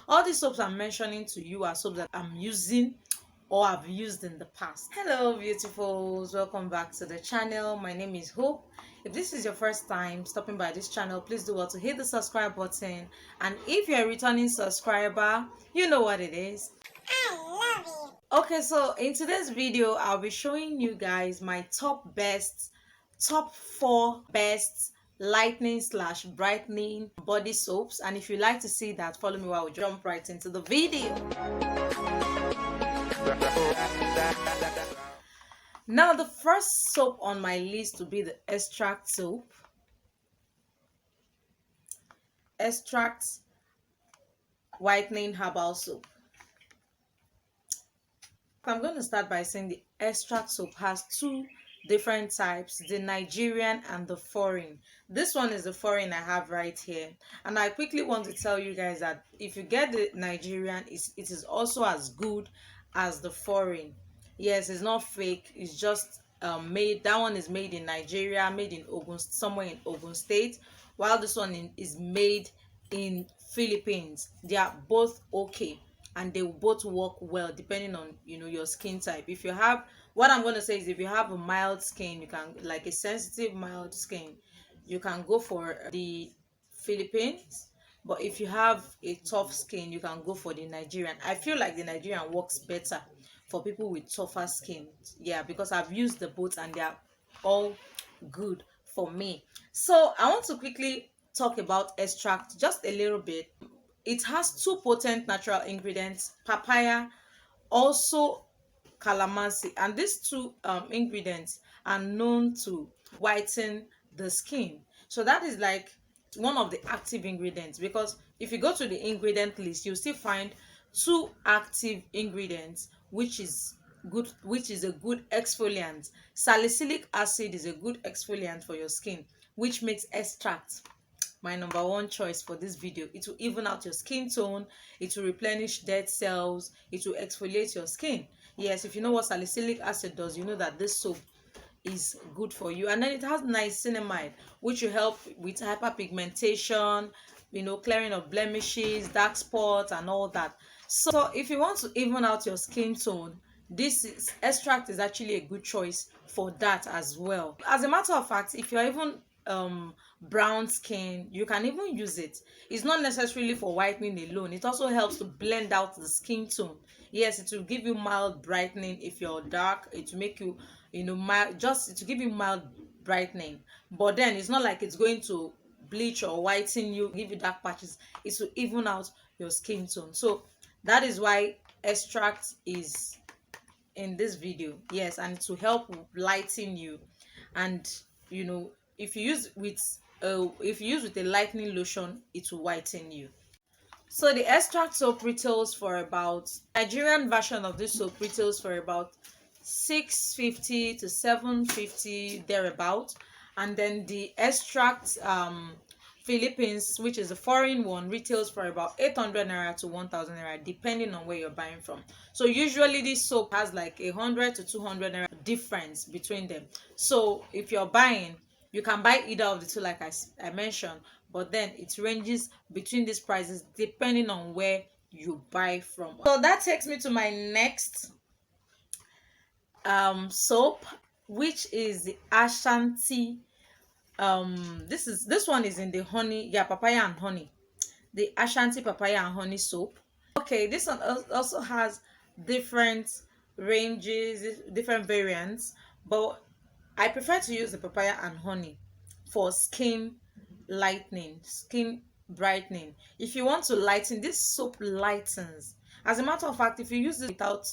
All these soaps I'm mentioning to you are soaps that I'm using or I've used in the past. Hello beautifuls, welcome back to the channel. My name is Hope. If this is your first time stopping by this channel, please do well to hit the subscribe button, and if you're a returning subscriber, you know what it is. I love you. Okay, so in today's video I'll be showing you guys my top 4 best lightening slash brightening body soaps, and if you like to see that, follow me while we jump right into the video. Now the first soap on my list will be the extract whitening herbal soap. I'm going to start by saying the extract soap has two different types, the Nigerian and the foreign. This one is the foreign I have right here, and I quickly want to tell you guys that if you get the Nigerian, it is also as good as the foreign. Yes, it's not fake, it's just made. That one is made in Nigeria, made in Ogun, somewhere in Ogun State, while this one is made in Philippines. They are both okay, and they will both work well depending on your skin type. If you have, what I'm going to say is, if you have a mild skin, you can, like a sensitive mild skin, you can go for the Philippines. But if you have a tough skin, you can go for the Nigerian. I feel like the Nigerian works better for people with tougher skin. Yeah, because I've used the both and they are all good for me. So I want to quickly talk about extract just a little bit. It has two potent natural ingredients, papaya, also calamansi, and these two ingredients are known to whiten the skin. So that is like one of the active ingredients, because if you go to the ingredient list, you still find two active ingredients, which is a good exfoliant. Salicylic acid is a good exfoliant for your skin, which makes extract my number one choice for this video. It will even out your skin tone, it will replenish dead cells, it will exfoliate your skin. Yes, if you know what salicylic acid does, you know that this soap is good for you. And then it has niacinamide, which will help with hyperpigmentation, clearing of blemishes, dark spots, and all that. So if you want to even out your skin tone, extract is actually a good choice for that as well. As a matter of fact, if you're even brown skin, you can even use it. It's not necessarily for whitening alone, it also helps to blend out the skin tone. Yes, it will give you mild brightening. If you're dark, it will make you mild, just to give you mild brightening. But then it's not like it's going to bleach or whiten you, give you dark patches. It will even out your skin tone. So that is why extract is in this video. Yes, and to help lighten you. And if you use with a lightening lotion, it will whiten you. So the extract soap retails for about, Nigerian version of this soap retails for about 650 to 750 thereabout, and then the extract Philippines, which is the foreign one, retails for about 800 naira to 1000 naira, depending on where you're buying from. So usually this soap has like 100 to 200 naira difference between them. So if you're buying, you can buy either of the two, like I mentioned, but then it ranges between these prices depending on where you buy from. So that takes me to my next soap, which is the Ashanti. This one is in the honey, yeah, papaya and honey, the Ashanti papaya and honey soap. Okay, this one also has different ranges, different variants, but I prefer to use the papaya and honey for skin lightening, skin brightening. If you want to lighten, this soap lightens. As a matter of fact, if you use it without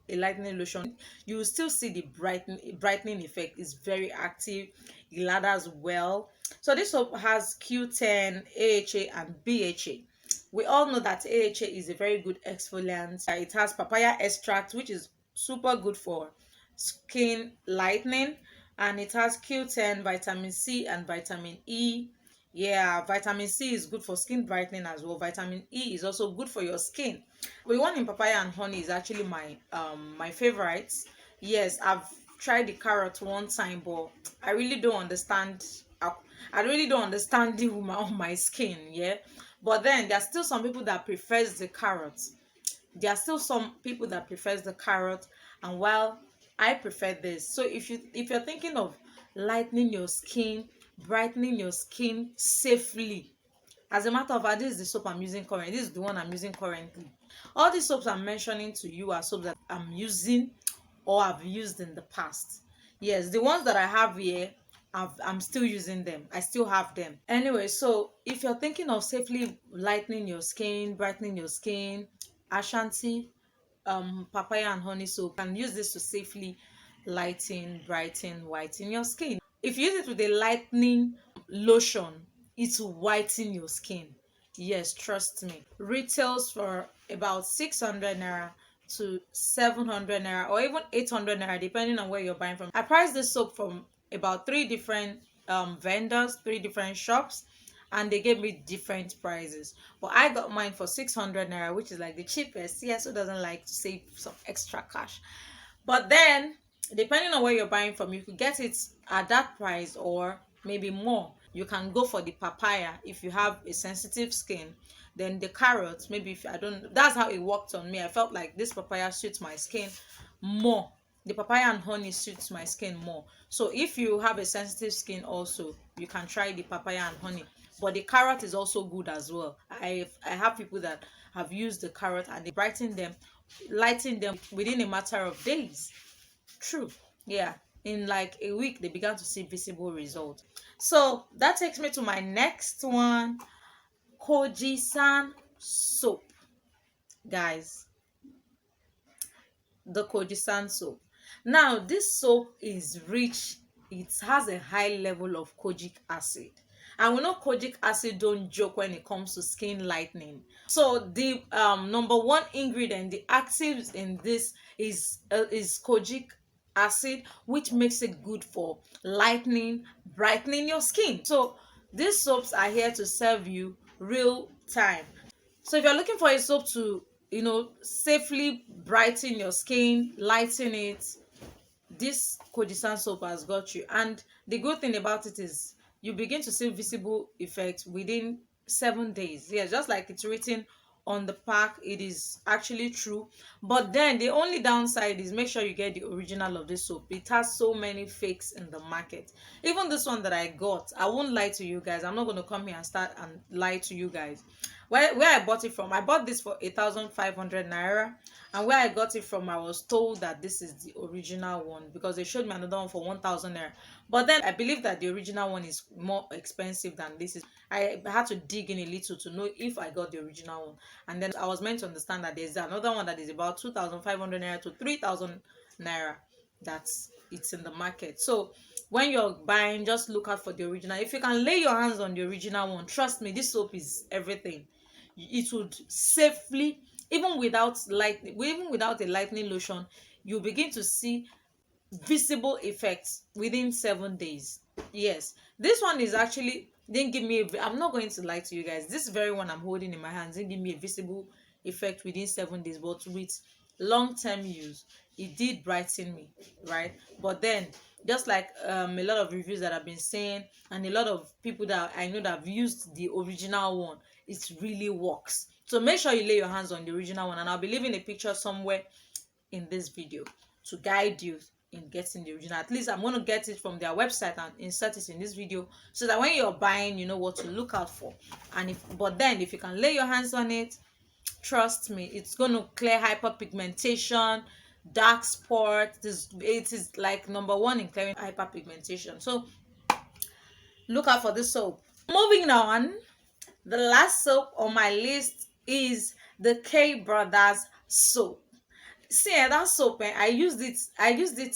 a lightening lotion, you will still see the brightening effect. Is very active, it lathers well. So this soap has Q10, AHA, and BHA. We all know that AHA is a very good exfoliant. It has papaya extract, which is super good for skin lightening, and it has Q10, vitamin C, and vitamin E. Yeah, vitamin C is good for skin brightening as well. Vitamin E is also good for your skin. The one in papaya and honey is actually my favorite. Yes, I've tried the carrot one time, but I really don't understand. I really don't understand it on my skin. Yeah, But then there are still some people that prefers the carrot. There are still some people that prefers the carrot, and while I prefer this. So if you're thinking of lightening your skin, brightening your skin safely, as a matter of fact, this is the soap I'm using currently. This is the one I'm using currently. All these soaps I'm mentioning to you are soaps that I'm using or I've used in the past. Yes, the ones that I have here, I'm still using them. I still have them. Anyway, so if you're thinking of safely lightening your skin, brightening your skin, Ashanti, papaya and honey soap, and use this to safely lighten, brighten, whiten your skin. If you use it with a lightening lotion, it will whiten your skin. Yes, trust me. Retails for about 600 naira to 700 naira or even 800 naira, depending on where you're buying from. I priced this soap from about three different vendors, three different shops, and they gave me different prices. But I got mine for 600 naira, which is like the cheapest. Yes, who doesn't like to save some extra cash? But then, depending on where you're buying from, you could get it at that price or maybe more. You can go for the papaya if you have a sensitive skin. Then the carrot, maybe if I don't, that's how it worked on me. I felt like this papaya suits my skin more. The papaya and honey suits my skin more. So if you have a sensitive skin also, you can try the papaya and honey. But the carrot is also good as well. I have people that have used the carrot and they brighten them, lighten them within a matter of days. True. Yeah. In like a week, they began to see visible results. So that takes me to my next one, Kojisan soap. Guys, the Kojisan soap. Now, this soap is rich. It has a high level of kojic acid. And we know kojic acid don't joke when it comes to skin lightening. So the number one ingredient, the actives in this is kojic acid, which makes it good for lightening, brightening your skin. So these soaps are here to serve you real time. So if you're looking for a soap to, safely brighten your skin, lighten it, this Kojisan soap has got you. And the good thing about it is you begin to see visible effects within 7 days. Yeah, just like it's written on the pack, it is actually true. But then the only downside is make sure you get the original of this soap. It has so many fakes in the market. Even this one that I got, I won't lie to you guys. I'm not going to come here and start and lie to you guys. Where I bought it from, I bought this for 1,500 naira, and where I got it from, I was told that this is the original one because they showed me another one for 1,000 naira. But then I believe that the original one is more expensive than this is. I had to dig in a little to know if I got the original one, and then I was meant to understand that there's another one that is about 2,500 naira to 3,000 naira. That's it's in the market. So when you're buying, just look out for the original. If you can lay your hands on the original one, trust me, this soap is everything. It would safely, even without a lightening lotion, you begin to see visible effects within 7 days. Yes, this one is actually didn't give me I'm not going to lie to you guys, this very one I'm holding in my hands didn't give me a visible effect within 7 days, but with long-term use it did brighten me, right? But then, just like a lot of reviews that I've been saying, and a lot of people that I know that have used the original one, it really works. So make sure you lay your hands on the original one, and I'll be leaving a picture somewhere in this video to guide you in getting the original. At least I'm going to get it from their website and insert it in this video so that when you're buying, you know what to look out for. And if you can lay your hands on it, trust me, it's going to clear hyperpigmentation, dark spots. It is like number one in clearing hyperpigmentation. So look out for this soap. Moving on, the last soap on my list is the K Brothers soap. See, that soap, I used it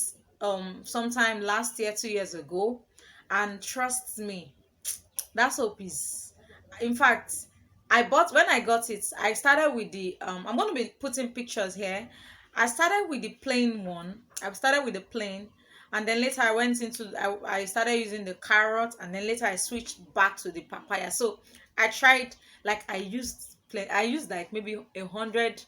sometime last year, 2 years ago, and trust me, that soap is, in fact, when I got it, I started with the I'm going to be putting pictures here. I started with the plain one. I started with the plain, and then later I went into I started using the carrot, and then later I switched back to the papaya. So I tried, like, I used like maybe 100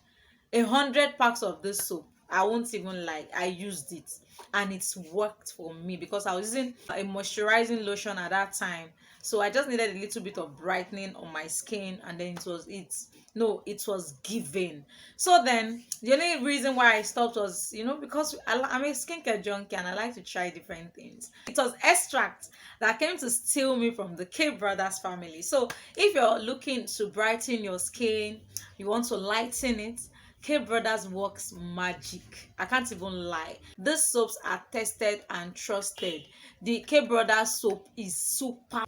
packs of this soap. I won't even lie, I used it and it's worked for me because I was using a moisturizing lotion at that time. So I just needed a little bit of brightening on my skin, and then it was given. So then the only reason why I stopped was, because I'm a skincare junkie and I like to try different things. It was extract that came to steal me from the K Brothers family. So if you're looking to brighten your skin, you want to lighten it, K Brothers works magic. I can't even lie. These soaps are tested and trusted. The K Brothers soap is super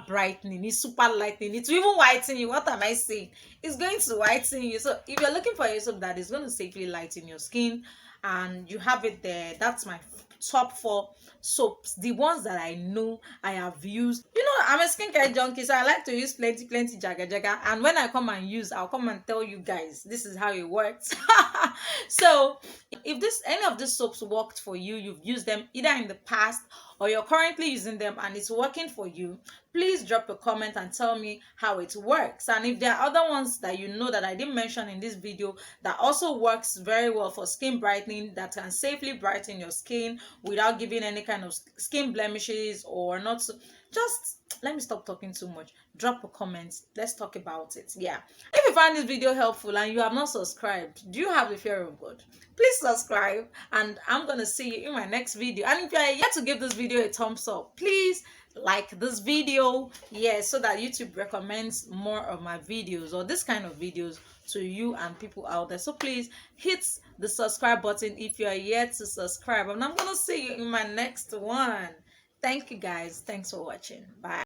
brightening, it's super lightening, it's even whitening you. What am I saying? It's going to whiten you. So if you're looking for a soap that is going to safely lighten your skin, and you have it there, that's my top 4 soaps, the ones that I know I have used. I'm a skincare junkie, so I like to use plenty jaga jaga, and when I come and use, I'll come and tell you guys this is how it works. So if this any of these soaps worked for you, you've used them either in the past or you're currently using them and it's working for you, please drop a comment and tell me how it works. And if there are other ones that you know that I didn't mention in this video that also works very well for skin brightening, that can safely brighten your skin without giving any kind of skin blemishes or not, just let me stop talking too much. Drop a comment, let's talk about it. Yeah, if you find this video helpful and you have not subscribed, do you have the fear of God? Please subscribe, and I'm gonna see you in my next video. And if you are yet to give this video a thumbs up, please like this video, yes, so that YouTube recommends more of my videos or this kind of videos to you and people out there. So please hit the subscribe button if you are yet to subscribe, and I'm gonna see you in my next one. Thank you guys, thanks for watching, bye.